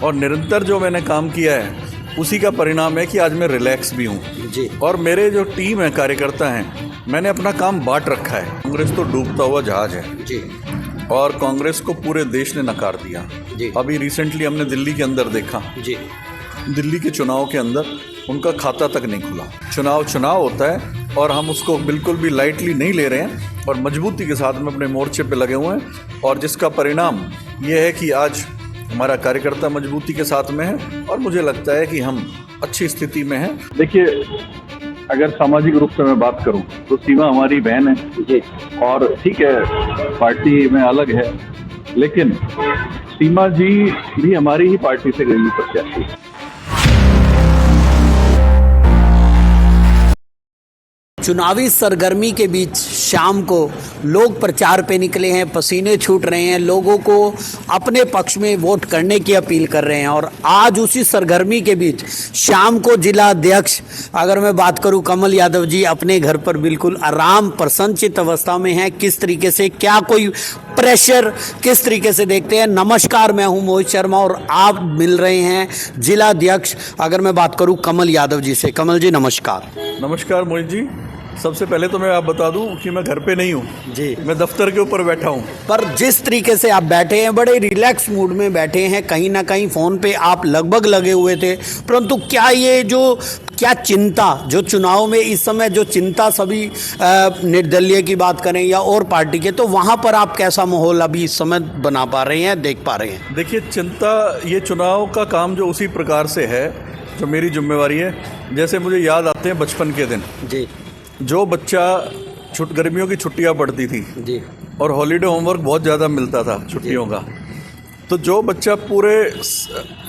और निरंतर जो मैंने काम किया है उसी का परिणाम है कि आज मैं रिलैक्स भी हूँ जी। और मेरे जो टीम है, कार्यकर्ता हैं, मैंने अपना काम बांट रखा है। कांग्रेस तो डूबता हुआ जहाज है जी। और कांग्रेस को पूरे देश ने नकार दिया जी। अभी रिसेंटली हमने दिल्ली के अंदर देखा, जी। दिल्ली के चुनाव के अंदर उनका खाता तक नहीं खुला। चुनाव होता है और हम उसको बिल्कुल भी लाइटली नहीं ले रहे हैं और मजबूती के साथ में अपने मोर्चे पे लगे हुए हैं और जिसका परिणाम ये है कि आज हमारा कार्यकर्ता मजबूती के साथ में है और मुझे लगता है कि हम अच्छी स्थिति में हैं। देखिए, अगर सामाजिक रूप से मैं बात करूं तो सीमा हमारी बहन है जी। और ठीक है, पार्टी में अलग है, लेकिन सीमा जी भी हमारी ही पार्टी से गई प्रत्याशी है। चुनावी सरगर्मी के बीच शाम को लोग प्रचार पे निकले हैं, पसीने छूट रहे हैं, लोगों को अपने पक्ष में वोट करने की अपील कर रहे हैं। और आज उसी सरगर्मी के बीच शाम को जिला अध्यक्ष, अगर मैं बात करूं, कमल यादव जी अपने घर पर बिल्कुल आराम प्रसन्नचित्त अवस्था में हैं। किस तरीके से, क्या कोई प्रेशर, किस तरीके से देखते हैं। नमस्कार, मैं हूं मोहित शर्मा और आप मिल रहे हैं जिला अध्यक्ष, अगर मैं बात करूं, कमल यादव जी से। कमल जी नमस्कार। नमस्कार मोहित जी। सबसे पहले तो मैं आप बता दूं कि मैं घर पे नहीं हूं जी, मैं दफ्तर के ऊपर बैठा हूं। पर जिस तरीके से आप बैठे हैं, बड़े रिलैक्स मूड में बैठे हैं, कहीं ना कहीं फ़ोन पे आप लगभग लगे हुए थे, परंतु क्या चिंता जो चुनाव में इस समय जो चिंता सभी निर्दलीय की बात करें या और पार्टी के, तो वहाँ पर आप कैसा माहौल अभी इस समय बना पा रहे हैं, देख पा रहे हैं? देखिए, चिंता, ये चुनाव का काम जो उसी प्रकार से है जो मेरी जिम्मेवारी है। जैसे मुझे याद आते हैं बचपन के दिन जी। जो बच्चा गर्मियों की छुट्टियां पड़ती थी जी। और हॉलीडे होमवर्क बहुत ज़्यादा मिलता था छुट्टियों का, तो जो बच्चा पूरे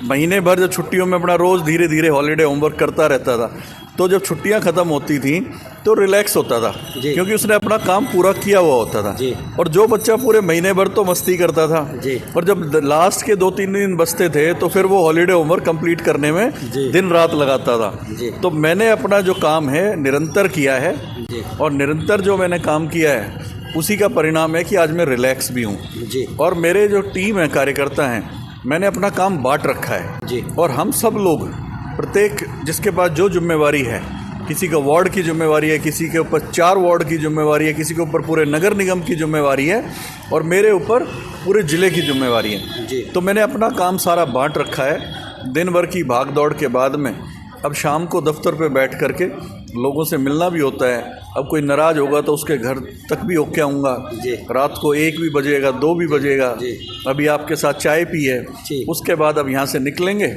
महीने भर जो छुट्टियों में अपना रोज़ धीरे धीरे हॉलीडे होमवर्क करता रहता था, तो जब छुट्टियां ख़त्म होती थी तो रिलैक्स होता था क्योंकि उसने अपना काम पूरा किया हुआ होता था। जी। और जो बच्चा पूरे महीने भर तो मस्ती करता था जी। और जब लास्ट के 2-3 दिन बचते थे तो फिर वो हॉलीडे होमवर्क कंप्लीट करने में दिन रात लगाता था। जी। तो मैंने अपना जो काम है निरंतर किया है जी। और निरंतर जो मैंने काम किया है उसी का परिणाम है कि आज मैं रिलैक्स भी हूँ जी। और मेरे जो टीम है, कार्यकर्ता हैं, मैंने अपना काम बांट रखा है जी। और हम सब लोग, प्रत्येक जिसके पास जो जिम्मेवारी है, किसी का वार्ड की जिम्मेवारी है, किसी के ऊपर 4 वार्ड की जिम्मेवारी है, किसी के ऊपर पूरे नगर निगम की जिम्मेवारी है और मेरे ऊपर पूरे ज़िले की जिम्मेवारी है जी। तो मैंने अपना काम सारा बांट रखा है। दिन भर की भाग दौड़ के बाद में अब शाम को दफ्तर पे बैठ करके लोगों से मिलना भी होता है। अब कोई नाराज़ होगा तो उसके घर तक भी होके आऊँगा। रात को 1 भी बजेगा, 2 भी बजेगा। अभी आपके साथ चाय पी है, उसके बाद अब यहाँ से निकलेंगे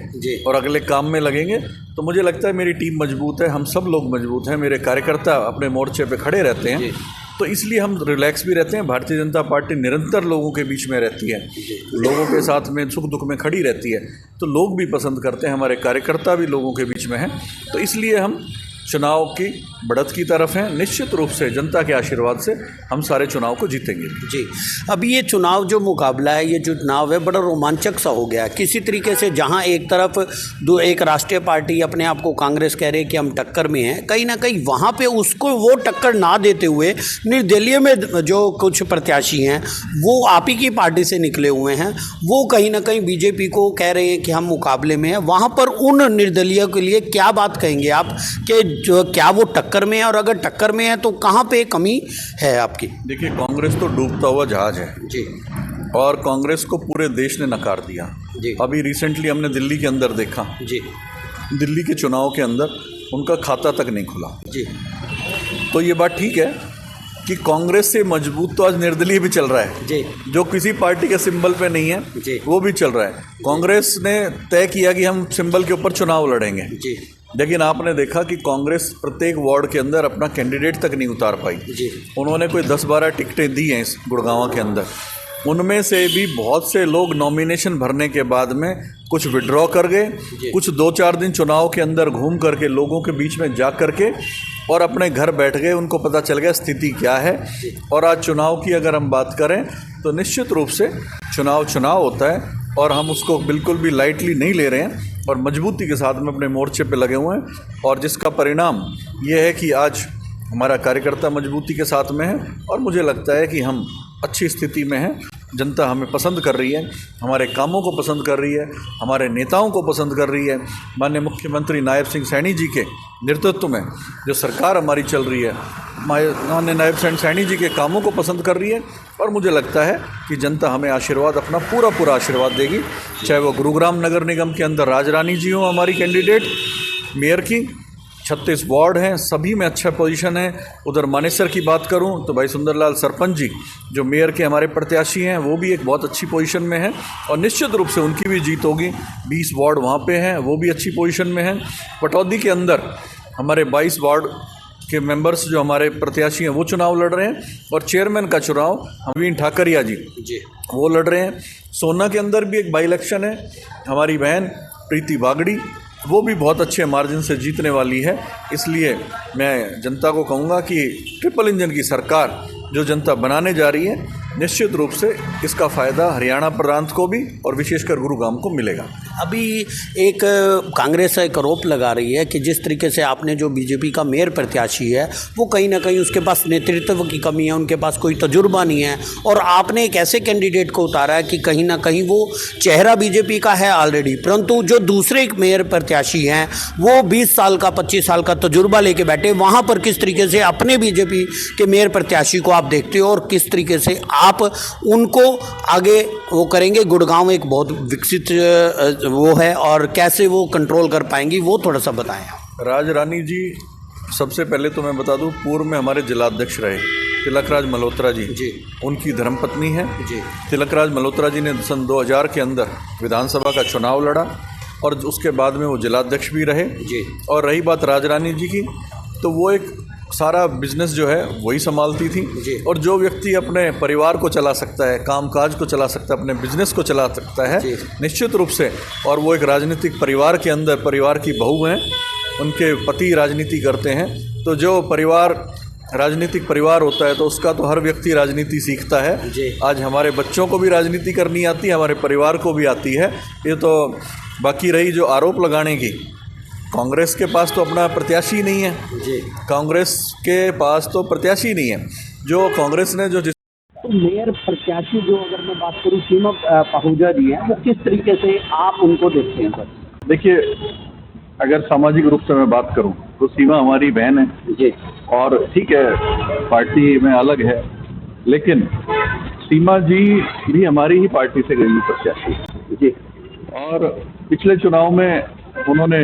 और अगले काम में लगेंगे। तो मुझे लगता है मेरी टीम मजबूत है, हम सब लोग मजबूत हैं, मेरे कार्यकर्ता अपने मोर्चे पे खड़े रहते हैं, तो इसलिए हम रिलैक्स भी रहते हैं। भारतीय जनता पार्टी निरंतर लोगों के बीच में रहती है, लोगों के साथ में सुख दुख में खड़ी रहती है, तो लोग भी पसंद करते हैं, हमारे कार्यकर्ता भी लोगों के बीच में हैं। तो इसलिए हम चुनाव की बढ़त की तरफ हैं। निश्चित रूप से जनता के आशीर्वाद से हम सारे चुनाव को जीतेंगे। जी। अभी ये चुनाव जो मुकाबला है, ये जो चुनाव है, बड़ा रोमांचक सा हो गया किसी तरीके से, जहां एक तरफ एक राष्ट्रीय पार्टी अपने आप को कांग्रेस कह रहे हैं कि हम टक्कर में हैं, कहीं ना कहीं वहां पे उसको वो टक्कर ना देते हुए निर्दलीय में जो कुछ प्रत्याशी हैं वो आप ही की पार्टी से निकले हुए हैं, वो कहीं ना कहीं बीजेपी को कह रहे हैं कि हम मुकाबले में हैं। वहाँ पर उन निर्दलीय के लिए क्या बात कहेंगे आप कि जो क्या वो टक्कर में है, और अगर टक्कर में है तो कहाँ पे कमी है आपकी? देखिए, कांग्रेस तो डूबता हुआ जहाज है जी और कांग्रेस को पूरे देश ने नकार दिया जी। अभी रिसेंटली हमने दिल्ली के अंदर देखा, जी। दिल्ली के चुनाव के अंदर उनका खाता तक नहीं खुला। जी। तो ये बात ठीक है कि कांग्रेस से मजबूत तो आज निर्दलीय भी चल रहा है जी। जो किसी पार्टी के सिंबल पे नहीं है जी। वो भी चल रहा है। कांग्रेस ने तय किया कि हम सिंबल के ऊपर चुनाव लड़ेंगे जी। लेकिन आपने देखा कि कांग्रेस प्रत्येक वार्ड के अंदर अपना कैंडिडेट तक नहीं उतार पाई। जी। उन्होंने कोई 10-12 टिकटें दी हैं इस गुड़गांव के अंदर, उनमें से भी बहुत से लोग नॉमिनेशन भरने के बाद में कुछ विड्रॉ कर गए, कुछ 2-4 दिन चुनाव के अंदर घूम करके लोगों के बीच में जा करके और अपने घर बैठ गए, उनको पता चल गया स्थिति क्या है। और आज चुनाव की अगर हम बात करें तो निश्चित रूप से चुनाव होता है और हम उसको बिल्कुल भी लाइटली नहीं ले रहे हैं और मजबूती के साथ में अपने मोर्चे पे लगे हुए हैं और जिसका परिणाम ये है कि आज हमारा कार्यकर्ता मजबूती के साथ में है और मुझे लगता है कि हम अच्छी स्थिति में हैं। जनता हमें पसंद कर रही है, हमारे कामों को पसंद कर रही है, हमारे नेताओं को पसंद कर रही है। माननीय मुख्यमंत्री नायब सिंह सैनी जी के नेतृत्व में जो सरकार हमारी चल रही है, माननीय नायब सिंह सैनी जी के कामों को पसंद कर रही है। और मुझे लगता है कि जनता हमें आशीर्वाद, अपना पूरा आशीर्वाद देगी। चाहे वो गुरुग्राम नगर निगम के अंदर राजरानी जी हों हमारी कैंडिडेट मेयर की, 36 वार्ड हैं, सभी में अच्छा पोजीशन है। उधर मानेसर की बात करूं तो भाई सुंदरलाल सरपंच जी जो मेयर के हमारे प्रत्याशी हैं, वो भी एक बहुत अच्छी पोजीशन में हैं और निश्चित रूप से उनकी भी जीत होगी। 20 वार्ड वहाँ पे हैं, वो भी अच्छी पोजीशन में हैं। पटौदी के अंदर हमारे 22 वार्ड के मेंबर्स जो हमारे प्रत्याशी हैं वो चुनाव लड़ रहे हैं और चेयरमैन का चुनाव नवीन ठाकरिया जी वो लड़ रहे हैं। सोना के अंदर भी एक बाई इलेक्शन है, हमारी बहन प्रीति बागड़ी वो भी बहुत अच्छे मार्जिन से जीतने वाली है। इसलिए मैं जनता को कहूँगा कि ट्रिपल इंजन की सरकार जो जनता बनाने जा रही है, निश्चित रूप से इसका फ़ायदा हरियाणा प्रांत को भी और विशेषकर गुरुग्राम को मिलेगा। अभी एक कांग्रेस एक आरोप लगा रही है कि जिस तरीके से आपने जो बीजेपी का मेयर प्रत्याशी है वो कहीं ना कहीं उसके पास नेतृत्व की कमी है, उनके पास कोई तजुर्बा नहीं है, और आपने एक ऐसे कैंडिडेट को उतारा है कि कहीं ना कहीं वो चेहरा बीजेपी का है ऑलरेडी, परंतु जो दूसरे मेयर प्रत्याशी हैं वो 20 साल का 25 साल का तजुर्बा लेके बैठे। वहाँ पर किस तरीके से अपने बीजेपी के मेयर प्रत्याशी को आप देखते हो और किस तरीके से आप उनको आगे वो करेंगे? गुड़गांव एक बहुत विकसित वो है और कैसे वो कंट्रोल कर पाएंगी वो थोड़ा सा बताएं। राजरानी जी सबसे पहले तो मैं बता दूं, पूर्व में हमारे जिलाध्यक्ष रहे तिलकराज मल्होत्रा जी, उनकी धर्मपत्नी है जी। तिलकराज मल्होत्रा जी ने सन 2000 के अंदर विधानसभा का चुनाव लड़ा और उसके बाद में वो जिलाध्यक्ष भी रहे जी। और रही बात राजरानी जी की, तो वो एक सारा बिजनेस जो है वही संभालती थी और जो व्यक्ति अपने परिवार को चला सकता है, कामकाज को चला सकता है, अपने बिजनेस को चला सकता है निश्चित रूप से, और वो एक राजनीतिक परिवार के अंदर परिवार की बहू हैं, उनके पति राजनीति करते हैं, तो जो परिवार राजनीतिक परिवार होता है तो उसका तो हर व्यक्ति राजनीति सीखता है। आज हमारे बच्चों को भी राजनीति करनी आती है, हमारे परिवार को भी आती है। ये तो बाकी रही जो आरोप लगाने की, कांग्रेस के पास तो अपना प्रत्याशी नहीं है जी, कांग्रेस के पास तो प्रत्याशी नहीं है। जो कांग्रेस ने जो तो मेयर प्रत्याशी जो अगर मैं बात करूं सीमा पाहूजा जी हैं, वो किस तरीके से आप उनको देखते हैं सर? देखिए, अगर सामाजिक रूप से मैं बात करूं तो सीमा हमारी बहन है जी, और ठीक है पार्टी में अलग है, लेकिन सीमा जी भी हमारी ही पार्टी से गई प्रत्याशी जी। और पिछले चुनाव में उन्होंने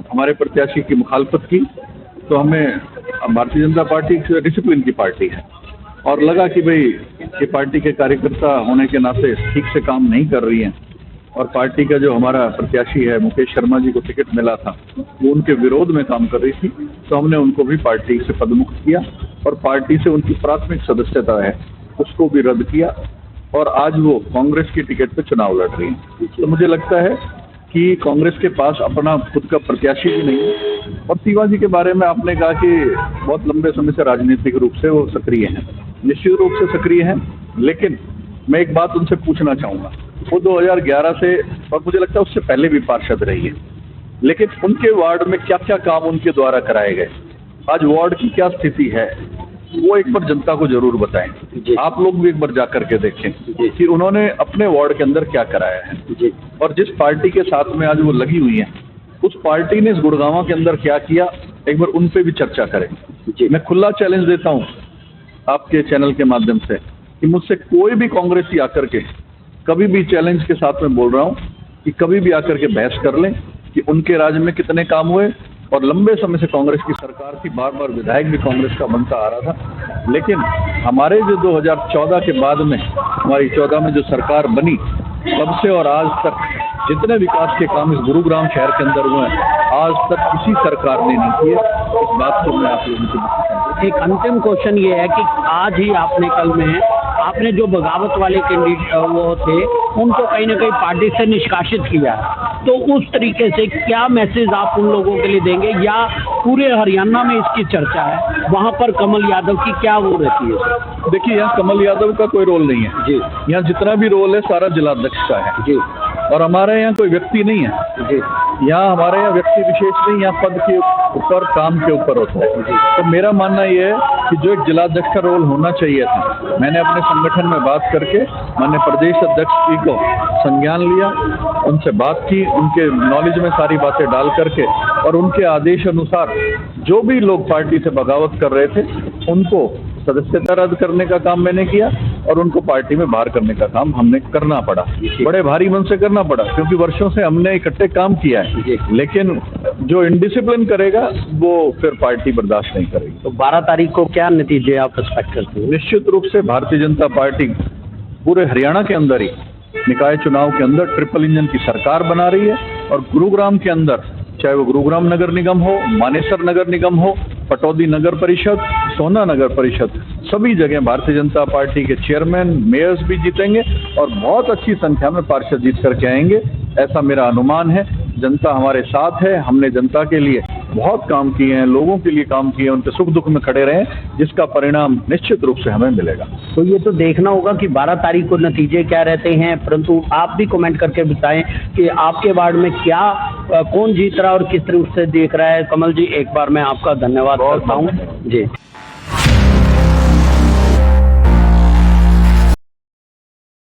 हमारे प्रत्याशी की मुखालफत की, तो हमें भारतीय जनता पार्टी डिसिप्लिन की पार्टी है और लगा कि भाई ये पार्टी के कार्यकर्ता होने के नाते ठीक से काम नहीं कर रही हैं, और पार्टी का जो हमारा प्रत्याशी है मुकेश शर्मा जी को टिकट मिला था वो उनके विरोध में काम कर रही थी, तो हमने उनको भी पार्टी से पदमुक्त किया और पार्टी से उनकी प्राथमिक सदस्यता है उसको भी रद्द किया, और आज वो कांग्रेस की टिकट पे चुनाव लड़ रही हैं। तो मुझे लगता है कि कांग्रेस के पास अपना खुद का प्रत्याशी भी नहीं है। और सीमा जी के बारे में आपने कहा कि बहुत लंबे समय से राजनीतिक रूप से वो सक्रिय हैं, निश्चित रूप से सक्रिय हैं, लेकिन मैं एक बात उनसे पूछना चाहूँगा, वो 2011 से और मुझे लगता है उससे पहले भी पार्षद रही है, लेकिन उनके वार्ड में क्या क्या काम उनके द्वारा कराए गए, आज वार्ड की क्या स्थिति है, वो एक बार जनता को जरूर बताएं। आप लोग भी एक बार जा करके देखें कि उन्होंने अपने वार्ड के अंदर क्या कराया है, और जिस पार्टी के साथ में आज वो लगी हुई है उस पार्टी ने इस गुड़गांव के अंदर क्या किया, एक बार उन पे भी चर्चा करें। मैं खुला चैलेंज देता हूँ आपके चैनल के माध्यम से कि मुझसे कोई भी कांग्रेसी आकर के कभी भी चैलेंज के साथ में बोल रहा हूँ कि कभी भी आकर के बहस कर लें कि उनके राज्य में कितने काम हुए। और लंबे समय से कांग्रेस की सरकार थी, बार बार विधायक भी कांग्रेस का बनता आ रहा था, लेकिन हमारे जो 2014 के बाद में हमारी 14 में जो सरकार बनी तब से और आज तक जितने विकास के काम इस गुरुग्राम शहर के अंदर हुए हैं आज तक किसी सरकार ने नहीं किए। इस बात को मैं आप लोगों को बताऊं। एक अंतिम क्वेश्चन ये है कि आज ही आपने कल में आपने जो बगावत वाले कैंडिडेट वो थे उनको कहीं ना कहीं पार्टी से निष्कासित किया, तो उस तरीके से क्या मैसेज आप उन लोगों के लिए देंगे, या पूरे हरियाणा में इसकी चर्चा है, वहाँ पर कमल यादव की क्या वो रहती है? देखिए, यहाँ कमल यादव का कोई रोल नहीं है जी, यहाँ जितना भी रोल है सारा जिलाध्यक्ष का है जी, और हमारे यहाँ कोई व्यक्ति नहीं है जी, यहाँ हमारे यहाँ व्यक्ति विशेष नहीं, यहाँ पद के ऊपर, काम के ऊपर होता है। तो मेरा मानना ये है कि जो एक जिलाध्यक्ष का रोल होना चाहिए था, मैंने अपने संगठन में बात करके माननीय प्रदेश अध्यक्ष जी को संज्ञान लिया, उनसे बात की, उनके नॉलेज में सारी बातें डाल करके और उनके आदेश अनुसार जो भी लोग पार्टी से बगावत कर रहे थे उनको सदस्यता रद्द करने का काम मैंने किया और उनको पार्टी में बाहर करने का काम हमने करना पड़ा। बड़े भारी मन से करना पड़ा क्योंकि वर्षों से हमने इकट्ठे काम किया है, लेकिन जो इनडिसिप्लिन करेगा वो फिर पार्टी बर्दाश्त नहीं करेगी। तो 12 तारीख को क्या नतीजे आप एक्सपेक्ट करते हैं? निश्चित रूप से भारतीय जनता पार्टी पूरे हरियाणा के अंदर ही निकाय चुनाव के अंदर ट्रिपल इंजन की सरकार बना रही है और गुरुग्राम के अंदर, चाहे वो गुरुग्राम नगर निगम हो, मानेसर नगर निगम हो, पटौदी नगर परिषद, सोना नगर परिषद, सभी जगह भारतीय जनता पार्टी के चेयरमैन, मेयर्स भी जीतेंगे और बहुत अच्छी संख्या में पार्षद जीत करके आएंगे, ऐसा मेरा अनुमान है। जनता हमारे साथ है, हमने जनता के लिए बहुत काम किए हैं, लोगों के लिए काम किए हैं, उनके सुख दुख में खड़े रहे, जिसका परिणाम निश्चित रूप से हमें मिलेगा। तो ये तो देखना होगा कि 12 तारीख को नतीजे क्या रहते हैं, परंतु आप भी कमेंट करके बताएं कि आपके वार्ड में क्या कौन जीत रहा है और किस तरह से देख रहा है। कमल जी, एक बार मैं आपका धन्यवाद करता हूँ जी।